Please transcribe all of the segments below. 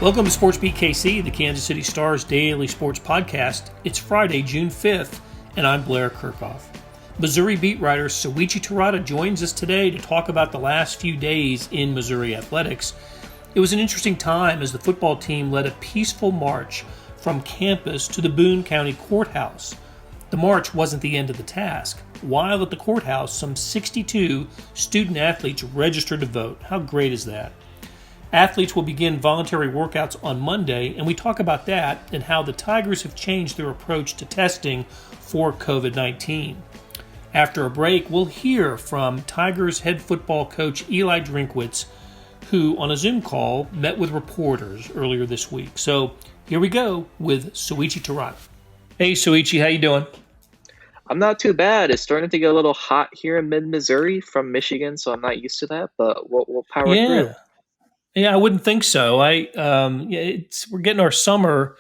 Welcome to SportsBeat KC, the Kansas City Star's daily sports podcast. It's Friday, June 5th, and I'm Blair Kerkhoff. Missouri beat writer Souichi Terada joins us today to talk about the last few days in Missouri athletics. It was an interesting time as the football team led a peaceful march from campus to the Boone County Courthouse. The march wasn't the end of the task. While at the courthouse, some 62 student athletes registered to vote. How great is that? Athletes will begin voluntary workouts on Monday, and we talk about that and how the Tigers have changed their approach to testing for COVID-19. After a break, we'll hear from Tigers head football coach Eli Drinkwitz, who on a Zoom call met with reporters earlier this week. So here we go with Souichi Terada. Hey Souichi, how you doing? I'm not too bad. It's starting to get a little hot here in mid-Missouri from Michigan, so I'm not used to that, but we'll power through. Yeah, I wouldn't think so. We're getting our summer.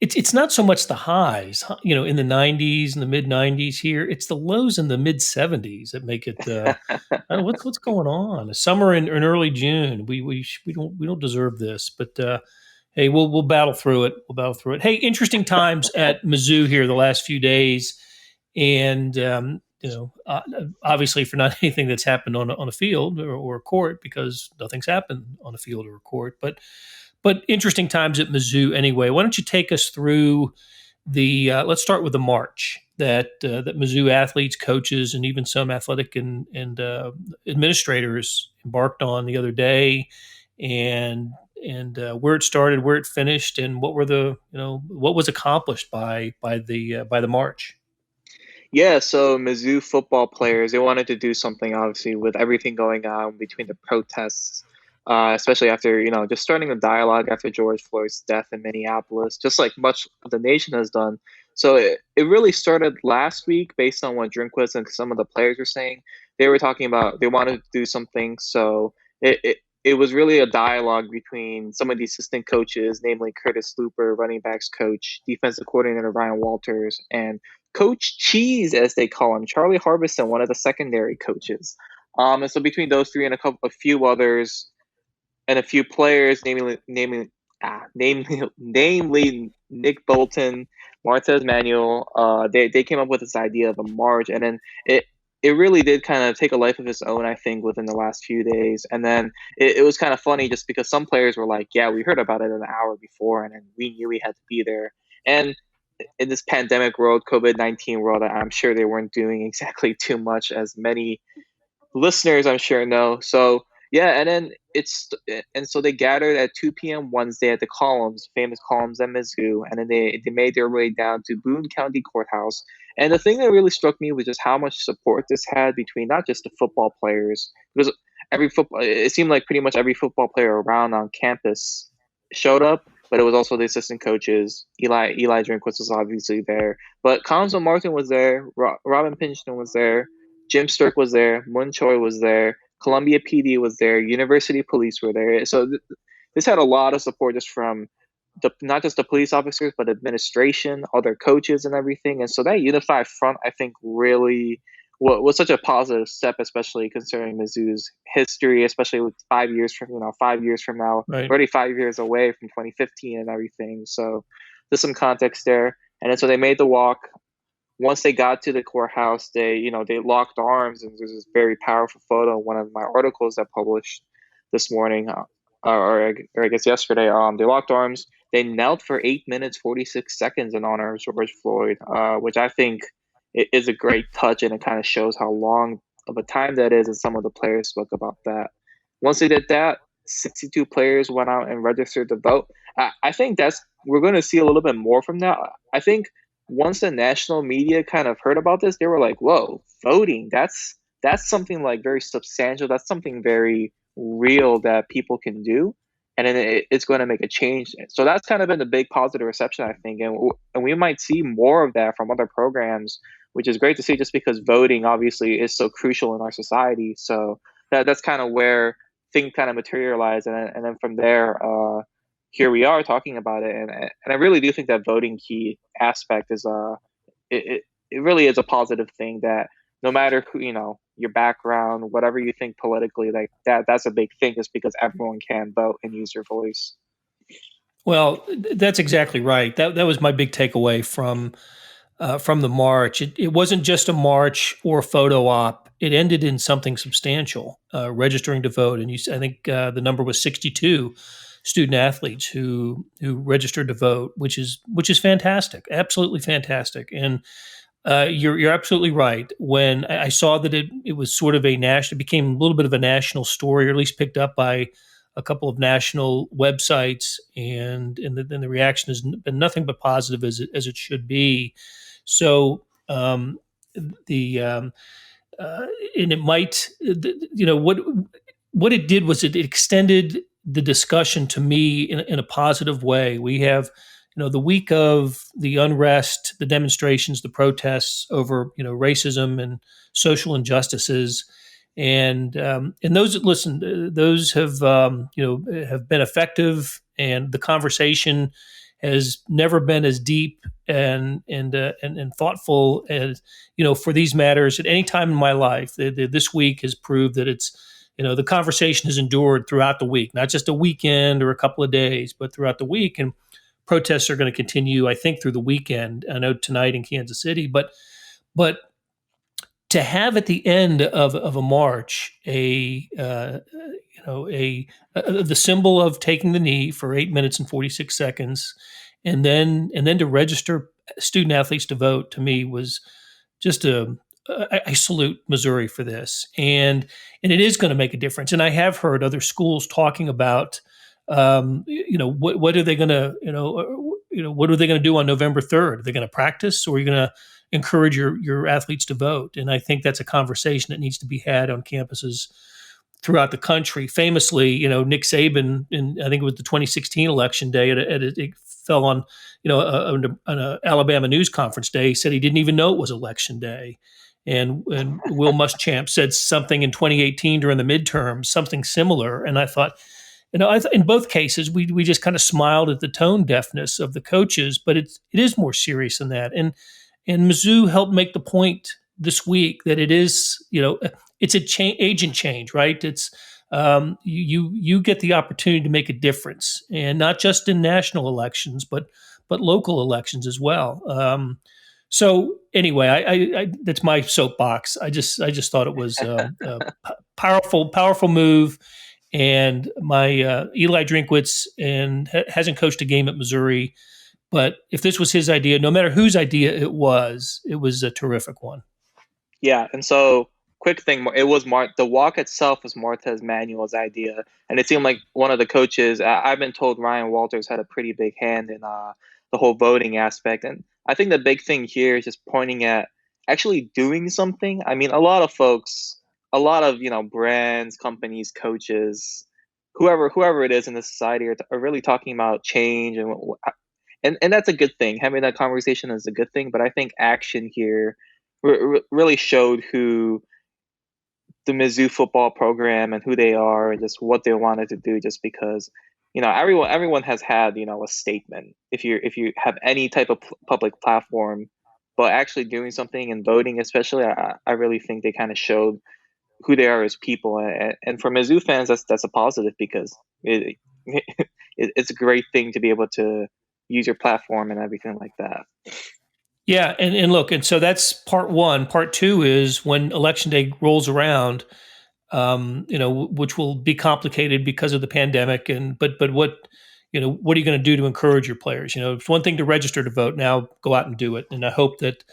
It's not so much the highs, in the 90s and the mid 90s here. It's the lows in the mid 70s that make it. What's going on? A summer in early June. We don't deserve this, but hey, we'll battle through it. Hey, interesting times at Mizzou here the last few days, and obviously for not anything that's happened on a field or a court, because nothing's happened on a field or a court, but interesting times at Mizzou anyway. Why don't you take us through let's start with the march that Mizzou athletes, coaches, and even some athletic and administrators embarked on the other day, and where it started, where it finished, and what was accomplished by the march. Yeah, so Mizzou football players, they wanted to do something, obviously, with everything going on between the protests, especially after, just starting a dialogue after George Floyd's death in Minneapolis, just like much of the nation has done. So it really started last week based on what Drinkwitz and some of the players were saying. They were talking about they wanted to do something. So it was really a dialogue between some of the assistant coaches, namely Curtis Looper, running backs coach, defensive coordinator Ryan Walters, and Coach Cheese, as they call him, Charlie Harbison, one of the secondary coaches. And so between those three and a few others, and a few players, namely Nick Bolton, Martez Manuel, they came up with this idea of a march, and then it really did kind of take a life of its own, I think, within the last few days. And then it was kind of funny just because some players were like, yeah, we heard about it an hour before, and then we knew we had to be there. And in this pandemic world, COVID-19 world, I'm sure they weren't doing exactly too much, as many listeners I'm sure know. So yeah, and so they gathered at 2 p.m. Wednesday at the famous columns at Mizzou, and then they made their way down to Boone County Courthouse. And the thing that really struck me was just how much support this had between not just the football players, because it seemed like pretty much every football player around on campus showed up, but it was also the assistant coaches. Eli Drinkwitz was obviously there, but Cuonzo Martin was there, Robin Pingeton was there, Jim Sterk was there, Mun Choi was there, Columbia PD was there, University Police were there. So this had a lot of support just from not just the police officers, but administration, other coaches, and everything. And so that unified front, I think, really was such a positive step, especially considering Mizzou's history, especially with 5 years from now, right. We're already 5 years away from 2015 and everything. So there's some context there. And then so they made the walk. Once they got to the courthouse, they locked arms, and there's this very powerful photo in one of my articles that published this morning, or I guess yesterday. They locked arms. They knelt for 8 minutes 46 seconds in honor of George Floyd, which I think is a great touch, and it kind of shows how long of a time that is. And some of the players spoke about that. Once they did that, 62 players went out and registered to vote. I think we're going to see a little bit more from that. I think once the national media kind of heard about this, they were like, whoa, voting, that's something like very substantial. That's something very real that people can do. And then it's going to make a change. So that's kind of been the big positive reception, I think. And we might see more of that from other programs, which is great to see, just because voting obviously is so crucial in our society. So that's kind of where things kind of materialize. And then from there, here we are talking about it, and I really do think that voting key aspect is it really is a positive thing, that no matter who, your background, whatever you think politically, like that's a big thing, just because everyone can vote and use their voice. Well, that's exactly right. That was my big takeaway from the march. It wasn't just a march or a photo op. It ended in something substantial, registering to vote. And I think the number was 62 student athletes who registered to vote, which is fantastic, absolutely fantastic. And you're absolutely right. When I saw that it was sort of it became a little bit of a national story, or at least picked up by a couple of national websites, and the reaction has been nothing but positive as it should be. So the and it might, what it did was it extended the discussion to me in a positive way. We have, the week of the unrest, the demonstrations, the protests over, racism and social injustices, and those have been effective, and the conversation has never been as deep and thoughtful as, for these matters at any time in my life. This week has proved that the conversation has endured throughout the week, not just a weekend or a couple of days, but throughout the week. And protests are going to continue, I think, through the weekend. I know tonight in Kansas City, but to have at the end of a march the symbol of taking the knee for 8 minutes and 46 seconds, and then to register student athletes to vote, to me was just I salute Missouri for this, and it is going to make a difference. And I have heard other schools talking about, what are they going to, what are they going to do on November 3rd? Are they going to practice, or are you going to encourage your athletes to vote? And I think that's a conversation that needs to be had on campuses throughout the country. Famously, Nick Saban, I think it was the 2016 election day, it fell on, an Alabama news conference day, said he didn't even know it was election day. And Will Muschamp said something in 2018 during the midterms, something similar. And I thought, in both cases, we just kind of smiled at the tone deafness of the coaches, but it is more serious than that. And Mizzou helped make the point this week that it is, it's agent change, right? It's you get the opportunity to make a difference, and not just in national elections, but local elections as well. So anyway, I that's my soapbox. I just thought it was a powerful move. And my Eli Drinkwitz hasn't coached a game at Missouri, but if this was his idea, no matter whose idea it was a terrific one. Yeah, and so quick thing, it was the walk itself was Martez Manuel's idea, and it seemed like one of the coaches. I've been told Ryan Walters had a pretty big hand in the whole voting aspect, and I think the big thing here is just pointing at actually doing something. I mean, a lot of folks, a lot of brands, companies, coaches, whoever it is in the society are really talking about change, and that's a good thing. Having that conversation is a good thing, but I think action here really showed who the Mizzou football program and who they are and just what they wanted to do. Just because everyone has had a statement. If you have any type of public platform, but actually doing something and voting, especially, I really think they kind of showed who they are as people. And for Mizzou fans, that's a positive, because it's a great thing to be able to use your platform and everything like that. Yeah, and look, and so that's part one. Part two is when election day rolls around, which will be complicated because of the pandemic. But what are you going to do to encourage your players? It's one thing to register to vote. Now go out and do it. And I hope that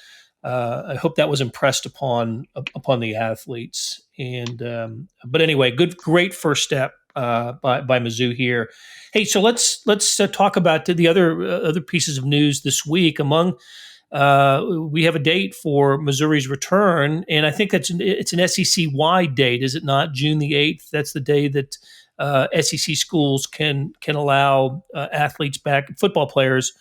was impressed upon the athletes. And but anyway, great first step by Mizzou here. Hey, so let's talk about the other pieces of news this week. Among we have a date for Missouri's return, and I think it's an SEC-wide date, is it not? June the 8th. That's the day that SEC schools can allow athletes back, football players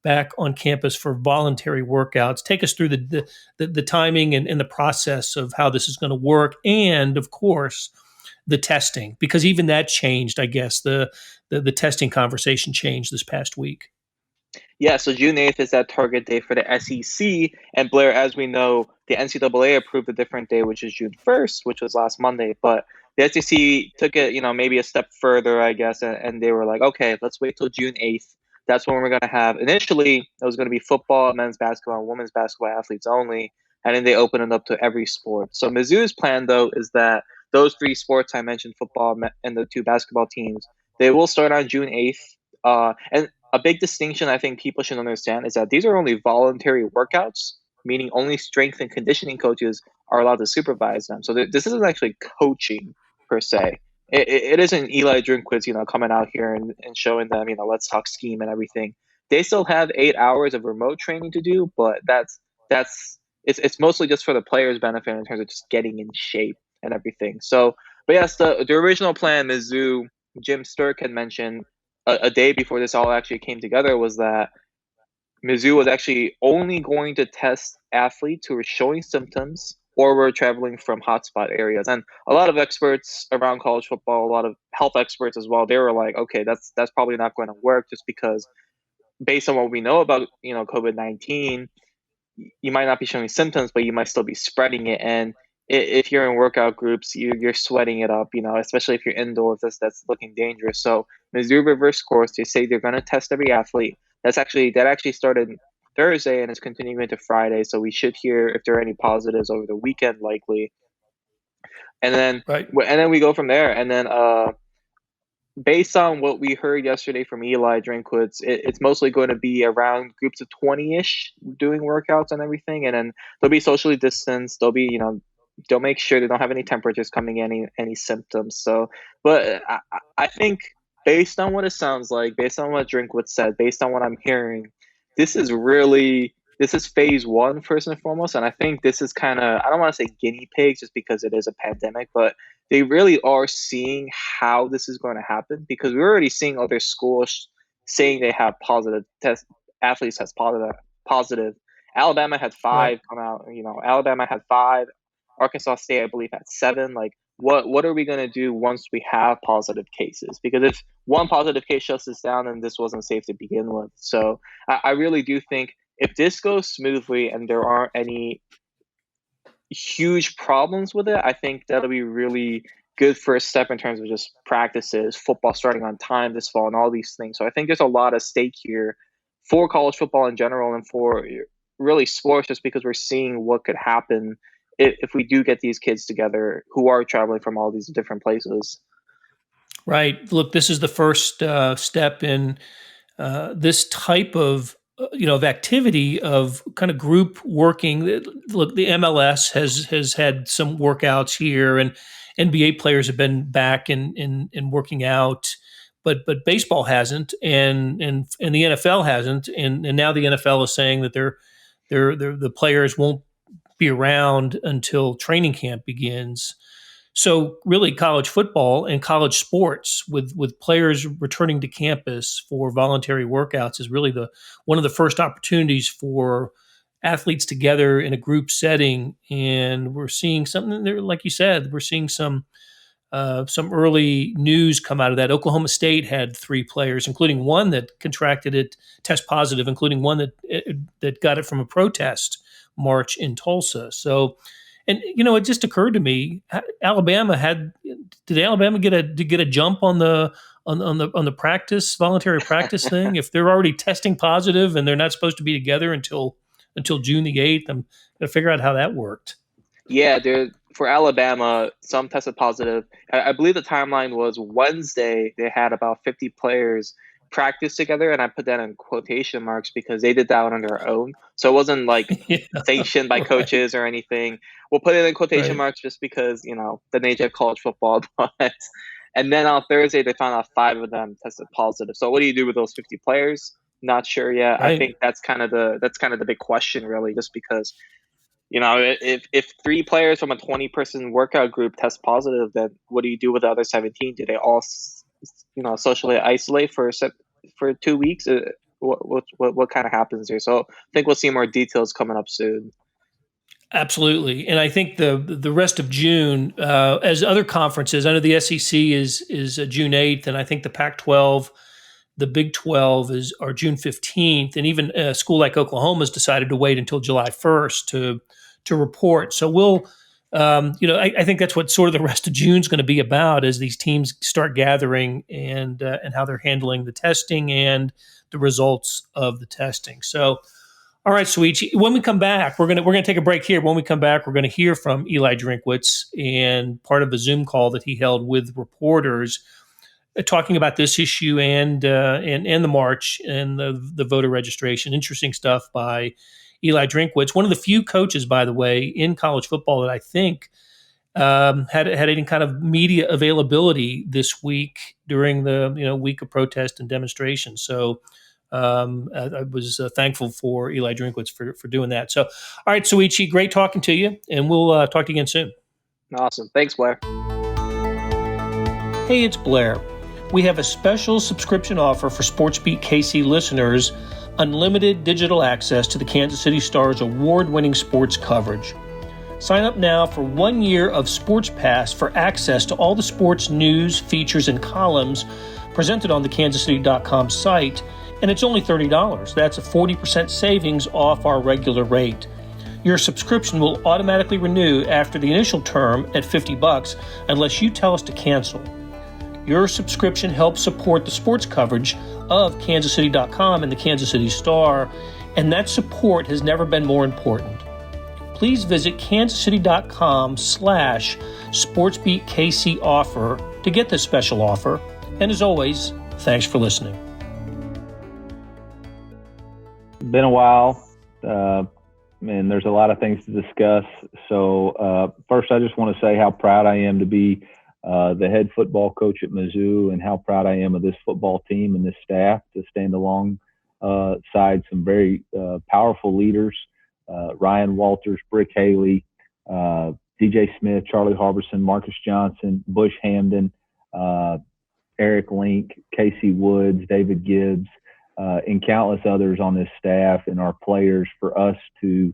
back on campus for voluntary workouts. Take us through the timing and the process of how this is going to work, and of course the testing, because even that changed. I guess the testing conversation changed this past week. Yeah, so June 8th is that target date for the SEC. And Blair, as we know, the NCAA approved a different day, which is June 1st, which was last Monday. But the SEC took it, maybe a step further, I guess, and they were like, okay, let's wait till June 8th. That's when we're going to have, initially, it was going to be football, men's basketball, and women's basketball athletes only. And then they open it up to every sport. So Mizzou's plan, though, is that those three sports I mentioned, football and the two basketball teams, they will start on June 8th. And a big distinction I think people should understand is that these are only voluntary workouts, meaning only strength and conditioning coaches are allowed to supervise them. So this isn't actually coaching per se. It isn't Eli Drinkwitz, coming out here and showing them, let's talk scheme and everything. They still have 8 hours of remote training to do, but it's mostly just for the players' benefit in terms of just getting in shape and everything. So, but yes, the original plan, Mizzou, Jim Sterk had mentioned a day before this all actually came together, was that Mizzou was actually only going to test athletes who were showing symptoms or were traveling from hotspot areas. And a lot of experts around college football, a lot of health experts as well, they were like, okay, that's probably not going to work, just because based on what we know about, COVID-19, you might not be showing symptoms, but you might still be spreading it. And if you're in workout groups, you're sweating it up, especially if you're indoors, that's looking dangerous. So Mizzou reversed course. They say they're going to test every athlete. That actually started Thursday and is continuing into Friday. So we should hear if there are any positives over the weekend, likely. And then, we go from there. And then, based on what we heard yesterday from Eli Drinkwitz, it's mostly going to be around groups of 20-ish doing workouts and everything. And then they'll be socially distanced. They'll be, they'll make sure they don't have any temperatures coming in, any symptoms. So, but I think based on what it sounds like, based on what Drinkwitz said, based on what I'm hearing, this is phase one, first and foremost. And I think this is kind of, I don't want to say guinea pigs just because it is a pandemic, but they really are seeing how this is going to happen, because we're already seeing other schools saying they have athletes test positive. Alabama had 5 come out, Alabama had 5, Arkansas State, I believe, had 7. Like, what are we going to do once we have positive cases? Because if one positive case shuts us down, then this wasn't safe to begin with. So I really do think if this goes smoothly and there aren't any huge problems with it, I think that'll be really good first step in terms of just practices, football starting on time this fall, and all these things. So I think there's a lot of stake here for college football in general and for really sports, just because we're seeing what could happen if we do get these kids together who are traveling from all these different places. Right. Look, this is the first step in this type of of activity, of kind of group working. Look, the MLS has had some workouts here, and NBA players have been back and working out, but baseball hasn't, and the NFL hasn't, and now the NFL is saying that the players won't be around until training camp begins. So really, college football and college sports with players returning to campus for voluntary workouts is really one of the first opportunities for athletes together in a group setting. And we're seeing something there, like you said, we're seeing some early news come out of that. Oklahoma State had 3 players, including one that contracted it, test positive, including one that got it from a protest march in Tulsa. So. And it just occurred to me, did Alabama get a jump on the voluntary practice thing? If they're already testing positive and they're not supposed to be together until June the 8th, I'm gonna figure out how that worked. Yeah, for Alabama, some tested positive. I believe the timeline was Wednesday. They had about 50 players practice together, and I put that in quotation marks because they did that on their own. So it wasn't like sanctioned by coaches or anything. We'll put it in quotation marks just because, the nature of college football. But, and then on Thursday, they found out 5 of them tested positive. So what do you do with those 50 players? Not sure yet. Right. I think that's kind of the big question, really, just because, if 3 players from a 20-person workout group test positive, then what do you do with the other 17? Do they all socially isolate for 2 weeks? What kind of happens there? So I think we'll see more details coming up soon. Absolutely, and I think the rest of June, as other conferences, I know the SEC is June 8th, and I think the Pac-12, the Big 12 are June 15th, and even a school like Oklahoma has decided to wait until July 1st to report. So we'll. I think that's what sort of the rest of June is going to be about, as these teams start gathering and how they're handling the testing and the results of the testing. So, all right, Souichi, when we come back, we're gonna take a break here. When we come back, we're gonna hear from Eli Drinkwitz and part of a Zoom call that he held with reporters, talking about this issue and the march and the voter registration. Interesting stuff by Eli Drinkwitz, one of the few coaches, by the way, in college football that I think had any kind of media availability this week during the week of protest and demonstration. So I was thankful for Eli Drinkwitz for doing that. So, all right, Souichi, great talking to you, and we'll talk to you again soon. Awesome. Thanks, Blair. Hey, it's Blair. We have a special subscription offer for SportsBeat KC listeners, unlimited digital access to the Kansas City Star's award-winning sports coverage. Sign up now for 1 year of Sports Pass for access to all the sports news, features, and columns presented on the kansascity.com site, and it's only $30. That's a 40% savings off our regular rate. Your subscription will automatically renew after the initial term at $50 unless you tell us to cancel. Your subscription helps support the sports coverage of kansascity.com and the Kansas City Star, and that support has never been more important. Please visit kansascity.com/SportsBeatKC offer to get this special offer. And as always, thanks for listening. Been a while, and there's a lot of things to discuss. So first, I just want to say how proud I am to be the head football coach at Mizzou, and how proud I am of this football team and this staff to stand alongside some very powerful leaders. Ryan Walters, Brick Haley, DJ Smith, Charlie Harbison, Marcus Johnson, Bush Hamden, Eric Link, Casey Woods, David Gibbs, and countless others on this staff and our players, for us to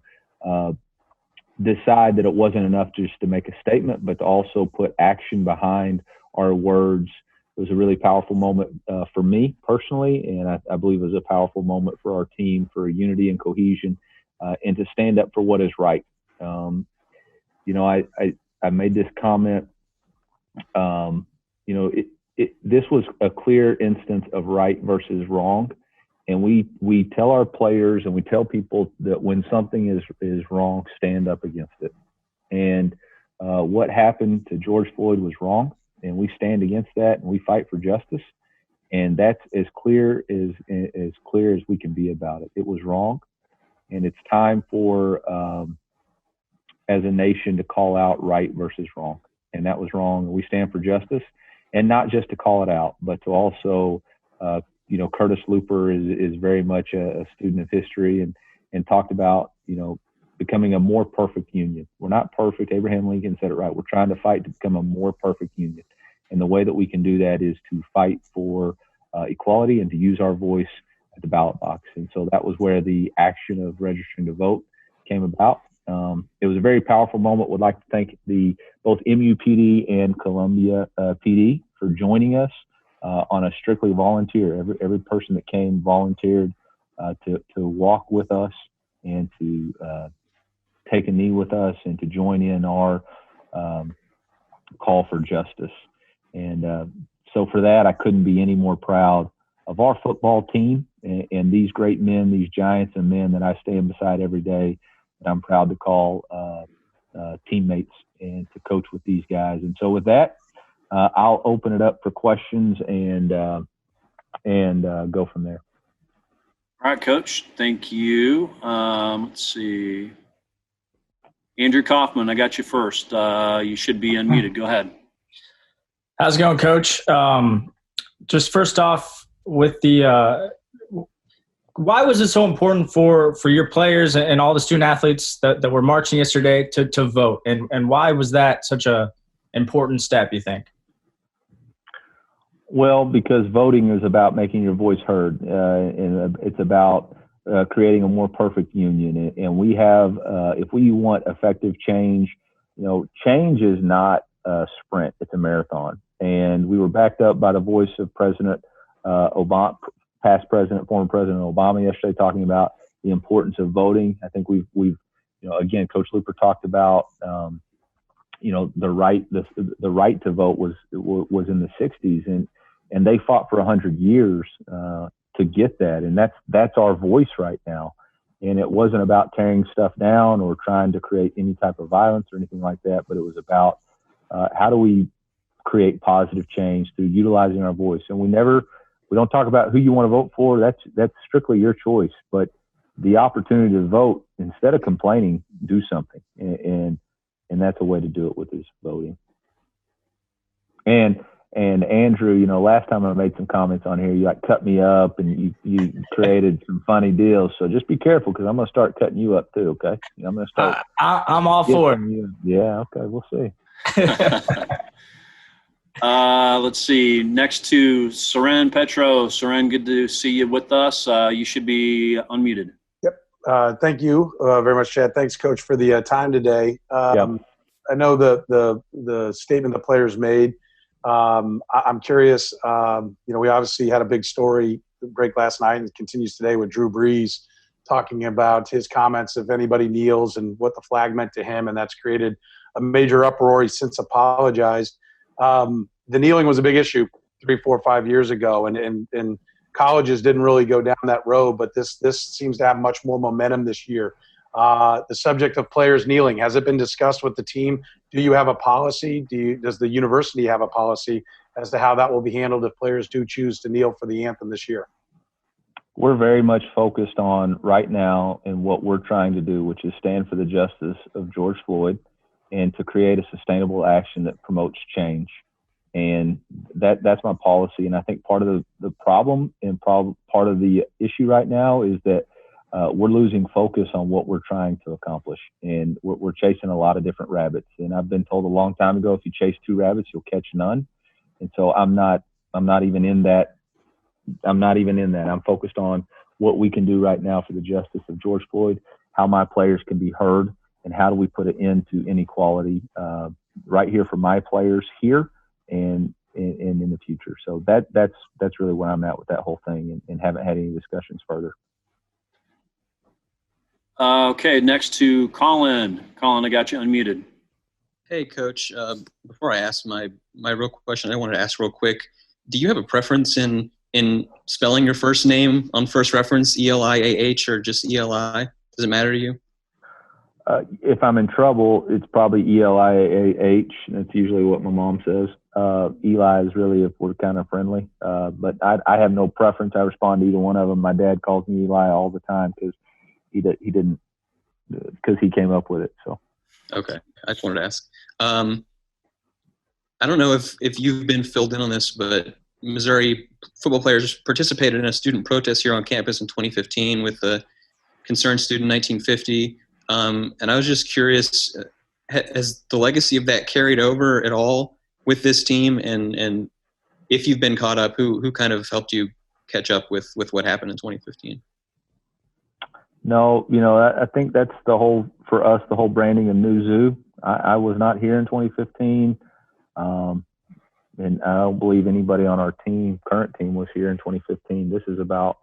decide that it wasn't enough just to make a statement, but to also put action behind our words. It was a really powerful moment for me personally, and I believe it was a powerful moment for our team, for unity and cohesion, and to stand up for what is right. I made this comment. This was a clear instance of right versus wrong, and we tell our players and we tell people that when something is wrong, stand up against it. And what happened to George Floyd was wrong, and we stand against that and we fight for justice. And that's as clear as we can be about it. It was wrong. And it's time for, as a nation, to call out right versus wrong. And that was wrong. And we stand for justice, and not just to call it out, but to also, Curtis Looper is very much a student of history, and talked about, becoming a more perfect union. We're not perfect. Abraham Lincoln said it right. We're trying to fight to become a more perfect union. And the way that we can do that is to fight for equality and to use our voice at the ballot box. And so that was where the action of registering to vote came about. It was a very powerful moment. Would like to thank both MUPD and Columbia PD for joining us on a strictly volunteer. Every person that came volunteered to walk with us and to take a knee with us and to join in our call for justice. And so for that, I couldn't be any more proud of our football team and these great men, these giants and men that I stand beside every day, that I'm proud to call teammates and to coach with these guys. And so with that, I'll open it up for questions and go from there. All right, Coach. Thank you. Let's see. Andrew Kaufman, I got you first. You should be unmuted. Go ahead. How's it going, Coach? Just first off, with the why was it so important for your players and all the student athletes that were marching yesterday to vote? And why was that such a important step, you think? Well, because voting is about making your voice heard, and it's about creating a more perfect union. And we have, if we want effective change, change is not a sprint, it's a marathon. And we were backed up by the voice of President Obama, past president, former President Obama yesterday, talking about the importance of voting. I think we've again, Coach Looper talked about, the right to vote was in the 60s, and they fought for 100 years to get that. And that's our voice right now. And it wasn't about tearing stuff down or trying to create any type of violence or anything like that, but it was about how do we create positive change through utilizing our voice. And we don't talk about who you want to vote for. That's strictly your choice. But the opportunity to vote, instead of complaining, do something. And that's a way to do it with this voting. And Andrew, last time I made some comments on here, you cut me up and you created some funny deals. So just be careful, because I'm going to start cutting you up too. Okay. I'm going to start. I'm all for it. Yeah. Okay. We'll see. Let's see. Next to Soren Petro. Soren, good to see you with us. You should be unmuted. Yep. Thank you very much, Chad. Thanks, Coach, for the time today. I know the statement the players made. I'm curious. We obviously had a big story break last night and continues today with Drew Brees talking about his comments if anybody kneels and what the flag meant to him, and that's created a major uproar. He's since apologized. The kneeling was a big issue 3, 4, 5 years ago, and colleges didn't really go down that road, but this seems to have much more momentum this year. The subject of players kneeling, has it been discussed with the team? Do you have a policy? Does the university have a policy as to how that will be handled if players do choose to kneel for the anthem this year? We're very much focused on right now and what we're trying to do, which is stand for the justice of George Floyd and to create a sustainable action that promotes change. And that's my policy. And I think part of the problem and part of the issue right now is that we're losing focus on what we're trying to accomplish, and we're chasing a lot of different rabbits. And I've been told a long time ago, if you chase 2 rabbits, you'll catch none. And so I'm not even in that. I'm focused on what we can do right now for the justice of George Floyd, how my players can be heard, and how do we put an end to inequality right here for my players here and in the future. So that's really where I'm at with that whole thing, and haven't had any discussions further. Okay, next to Colin. Colin, I got you unmuted. Hey, Coach. Before I ask my real question, I wanted to ask real quick, do you have a preference in spelling your first name on first reference, Eliah, or just Eli? Does it matter to you? If I'm in trouble, it's probably Eliah. That's usually what my mom says. Eli is really if we're kind of friendly. But I have no preference. I respond to either one of them. My dad calls me Eli all the time because he didn't, because he came up with it. So. Okay. I just wanted to ask. I don't know if you've been filled in on this, but Missouri football players participated in a student protest here on campus in 2015 with the Concerned Student 1950. And I was just curious, has the legacy of that carried over at all with this team? And if you've been caught up, who kind of helped you catch up with what happened in 2015? No, I think that's for us, the whole branding of Mizzou. I was not here in 2015. And I don't believe anybody on our current team was here in 2015. This is about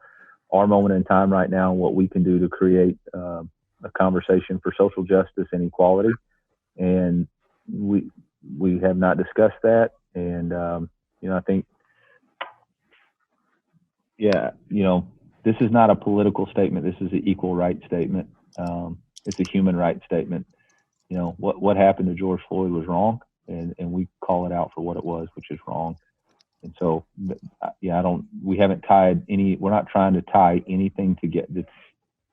our moment in time right now and what we can do to create a conversation for social justice and equality. And we have not discussed that. And, I think, this is not a political statement. This is an equal rights statement. It's a human rights statement. What happened to George Floyd was wrong, and we call it out for what it was, which is wrong. And so, we haven't we're not trying to tie anything together.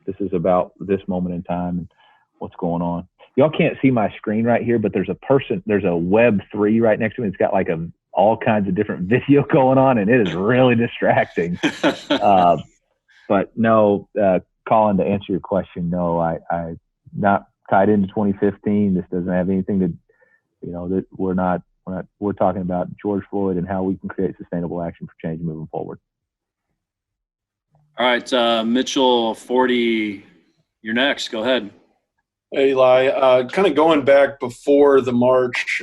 This is about this moment in time and what's going on. Y'all can't see my screen right here, but there's a Web3 right next to me. It's got like all kinds of different video going on, and it is really distracting. But no, Colin, to answer your question, no, I not tied into 2015. This doesn't have anything to, that we're talking about George Floyd and how we can create sustainable action for change moving forward. All right, Mitchell, 40, you're next. Go ahead. Hey, Eli, kind of going back before the march,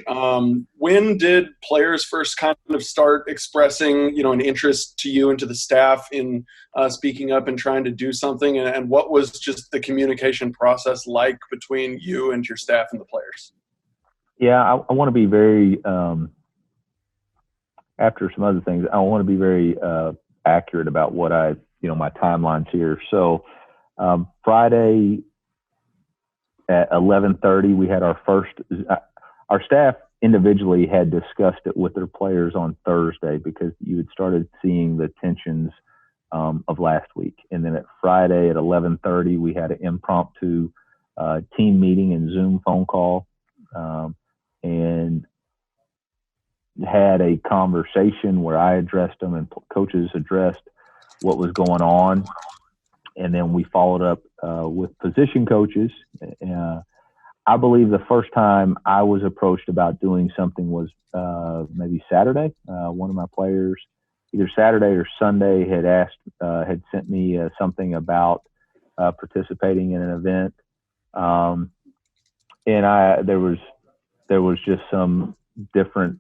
when did players first kind of start expressing, an interest to you and to the staff in speaking up and trying to do something? And what was just the communication process like between you and your staff and the players? Yeah, I want to be very, after some other things, I want to be very accurate about what my timeline's here. So Friday at 11:30, we had our first. Our staff individually had discussed it with their players on Thursday because you had started seeing the tensions of last week. And then at Friday at 11:30, we had an impromptu team meeting and Zoom phone call, and had a conversation where I addressed them and coaches addressed what was going on. And then we followed up with position coaches. I believe the first time I was approached about doing something was maybe Saturday. One of my players, either Saturday or Sunday, had sent me something about participating in an event, and there was just some different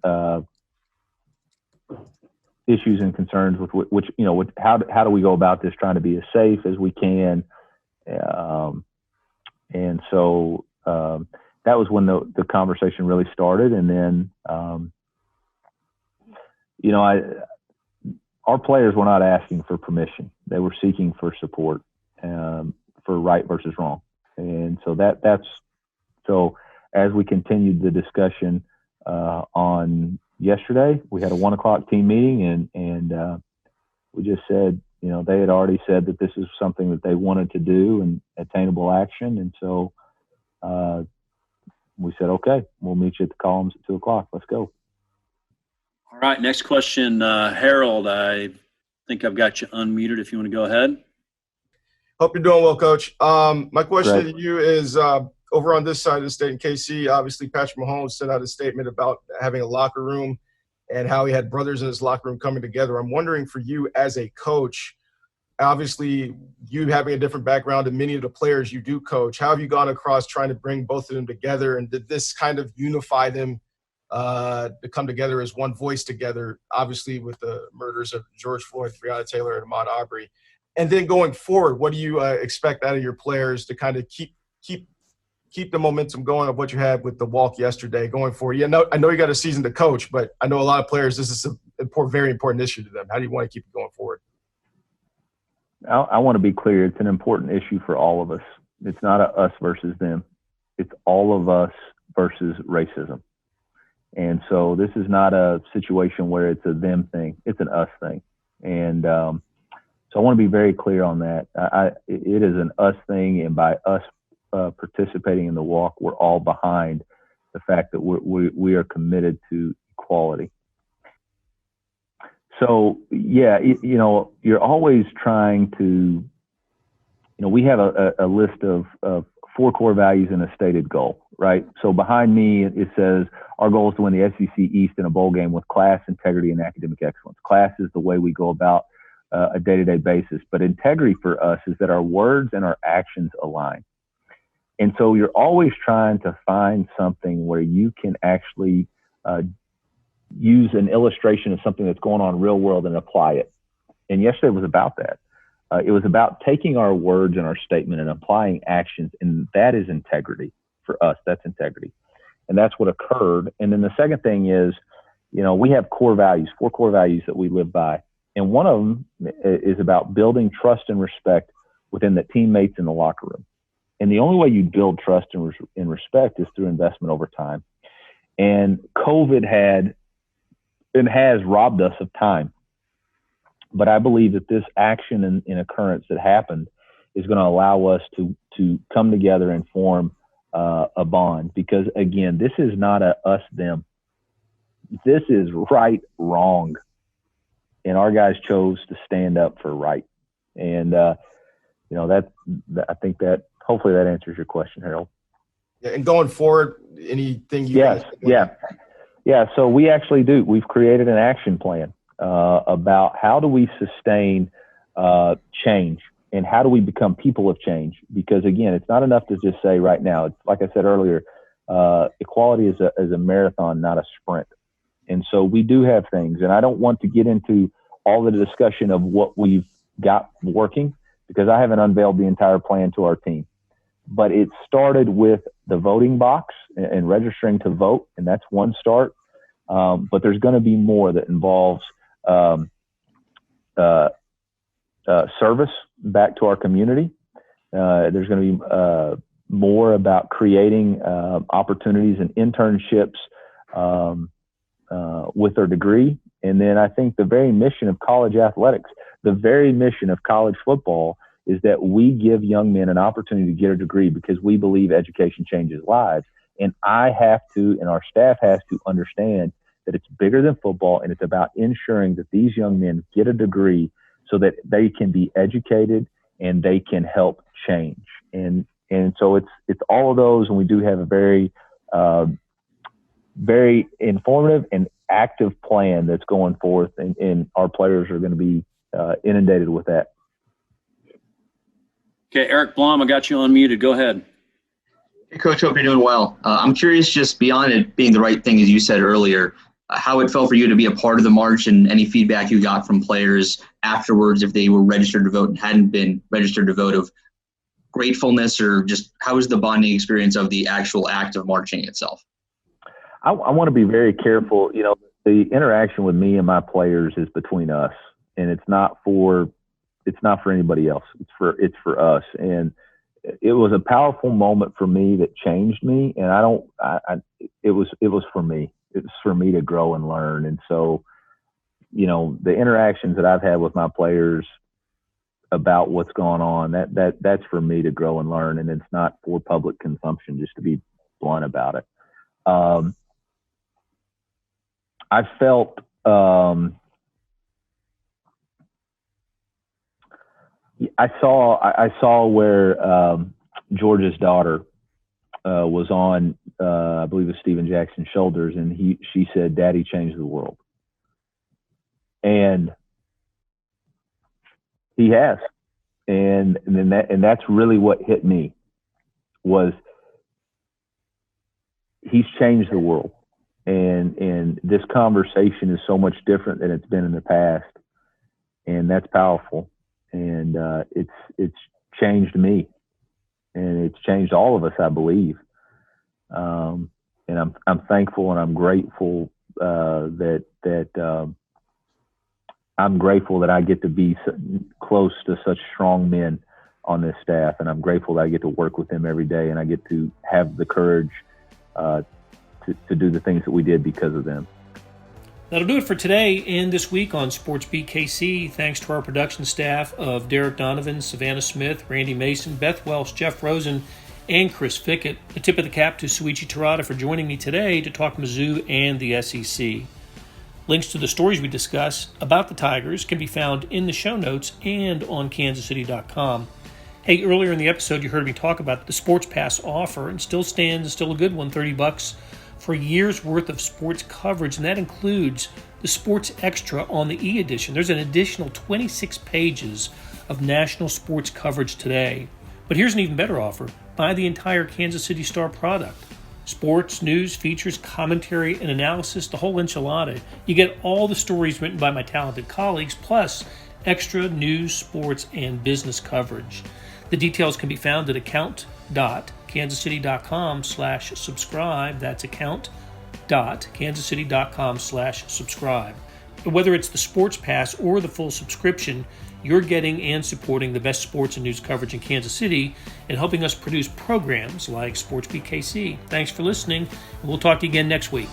issues and concerns with which how do we go about this, trying to be as safe as we can, and so that was when the conversation really started. And then our players were not asking for permission; they were seeking for support for right versus wrong. And so that's as we continued the discussion on yesterday, we had a 1:00 team meeting, and we just said, they had already said that this is something that they wanted to do and attainable action. And so we said, okay, we'll meet you at the columns at 2:00. Let's go. All right. Next question, Harold. I think I've got you unmuted if you want to go ahead. Hope you're doing well, Coach. My question Great. to you is over on this side of the state in KC, obviously Patrick Mahomes sent out a statement about having a locker room and how he had brothers in his locker room coming together. I'm wondering for you as a coach, obviously you having a different background than many of the players you do coach, how have you gone across trying to bring both of them together? And did this kind of unify them to come together as one voice together, obviously with the murders of George Floyd, Breonna Taylor, and Ahmaud Arbery? And then going forward, what do you expect out of your players to kind of keep the momentum going of what you had with the walk yesterday going forward? Yeah, I know you got a season to coach, but I know a lot of players, this is a very important issue to them. How do you want to keep it going forward? I want to be clear. It's an important issue for all of us. It's not a us versus them. It's all of us versus racism. And so this is not a situation where it's a them thing. It's an us thing. And so I want to be very clear on that. It is an us thing, and by us participating in the walk, we're all behind the fact that we are committed to equality. So, yeah, you're always trying to, we have a list of 4 core values and a stated goal, right? So behind me, it says our goal is to win the SEC East in a bowl game with class, integrity, and academic excellence. Class is the way we go about a day-to-day basis, but integrity for us is that our words and our actions align. And so you're always trying to find something where you can actually use an illustration of something that's going on in the real world and apply it. And yesterday was about that. It was about taking our words and our statement and applying actions, and that is integrity for us. That's integrity. And that's what occurred. And then the second thing is, we have core values, 4 core values that we live by. And one of them is about building trust and respect within the teammates in the locker room. And the only way you build trust and respect is through investment over time. And COVID has robbed us of time. But I believe that this action and occurrence that happened is going to allow us to come together and form a bond. Because, again, this is not a us-them. This is right, wrong. And our guys chose to stand up for right. And, I think that hopefully that answers your question, Harold. Yeah, and going forward, anything you Yes, yeah. So we actually do. We've created an action plan about how do we sustain change and how do we become people of change? Because, again, it's not enough to just say right now. It's like I said earlier, equality is a marathon, not a sprint. And so we do have things, and I don't want to get into all the discussion of what we've got working because I haven't unveiled the entire plan to our team. But it started with the voting box and registering to vote, and that's one start. But there's going to be more that involves service back to our community. There's going to be more about creating opportunities and internships with their degree. And then I think the very mission of college athletics, the very mission of college football, is that we give young men an opportunity to get a degree because we believe education changes lives. And I have to, and our staff has to understand that it's bigger than football, and it's about ensuring that these young men get a degree so that they can be educated and they can help change. And so it's all of those, and we do have a very, very informative and active plan that's going forth, and our players are going to be inundated with that. Okay, Eric Blom, I got you unmuted. Go ahead. Hey, Coach, hope you're doing well. I'm curious, just beyond it being the right thing, as you said earlier, how it felt for you to be a part of the march and any feedback you got from players afterwards, if they were registered to vote and hadn't been registered to vote, of gratefulness, or just how was the bonding experience of the actual act of marching itself? I want to be very careful. You know, the interaction with me and my players is between us, and it's not for anybody else. It's for us. And it was a powerful moment for me that changed me. And it was for me. It was for me to grow and learn. And so, you know, the interactions that I've had with my players about what's going on, that's for me to grow and learn. And it's not for public consumption, just to be blunt about it. I felt, I saw where George's daughter was on, I believe it was Steven Jackson's shoulders, and she said, "Daddy changed the world," and he has, and that's really what hit me, was he's changed the world, and this conversation is so much different than it's been in the past, and that's powerful. And it's changed me, and it's changed all of us, I believe. And I'm thankful and I'm grateful that I'm grateful that I get to be close to such strong men on this staff, and I'm grateful that I get to work with them every day, and I get to have the courage to do the things that we did because of them. That'll do it for today and this week on SportsBeat KC. Thanks to our production staff of Derek Donovan, Savannah Smith, Randy Mason, Beth Welsh, Jeff Rosen, and Chris Fickett. A tip of the cap to Souichi Terada for joining me today to talk Mizzou and the SEC. Links to the stories we discuss about the Tigers can be found in the show notes and on kansascity.com. Hey, earlier in the episode, you heard me talk about the Sports Pass offer, and still stands, still a good one, $30 for a year's worth of sports coverage, and that includes the Sports Extra on the e-edition. There's an additional 26 pages of national sports coverage today. But here's an even better offer. Buy the entire Kansas City Star product. Sports, news, features, commentary, and analysis, the whole enchilada. You get all the stories written by my talented colleagues, plus extra news, sports, and business coverage. The details can be found at account.kansascity.com/subscribe. That's account.kansascity.com/subscribe. Whether it's the Sports Pass or the full subscription, you're getting and supporting the best sports and news coverage in Kansas City and helping us produce programs like SportsBeat KC. Thanks for listening, and we'll talk to you again next week.